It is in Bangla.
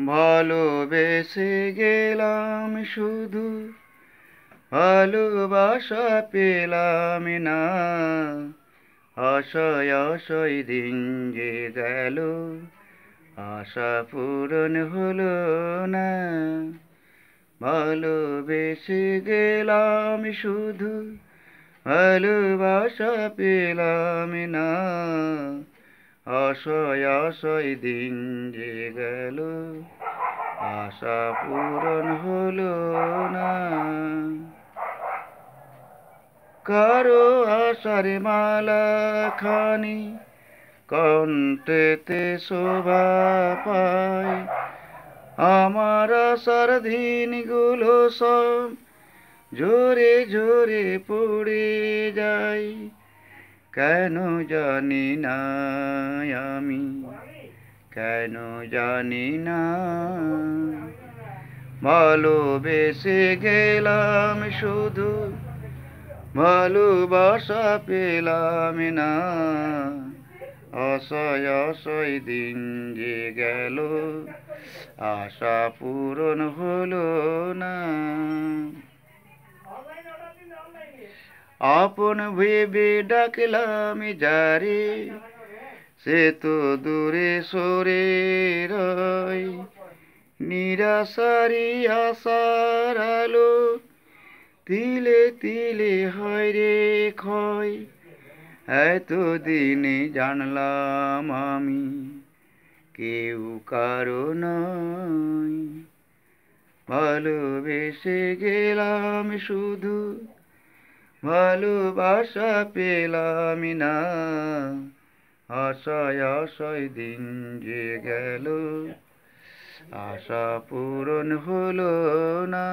ভালোবেসে গেলাম শুধু, ভালোবাসা পেলাম না। আশায় আশায় দিন যে গেল, আশা পূরণ হলো না। ভালোবেসে গেলাম শুধু, ভালোবাসা পেলাম না। আশায় আশায় দিন যে গেল, আশা পূরণ হলো না। কারো আশার মালা খানি কণ্ঠেতে শোভা পায়, আমার আশার দিনগুলো সব ঝরে ঝরে পড়ে যায়। কেন জানি না আমি, কেন জানি না। ভালোবেসে গেলাম শুধু, ভালোবাসা পেলাম না। আশায় আশায় দিন যে গেল, আশা পূরণ হলো না। আপন ভেবে ডাকলাম যারে, সে তো দূরে সরে রয়। নিরাশারি আশার আলো তিলে তিলে হয় রে ক্ষয়। এতদিনে জানলাম আমি কেউ কারো নয়। ভালোবেসে গেলাম শুধু, ভালোবাসা পেলাম না। আশায় আশায় দিন যে গেল, আশা পূরণ হলো না।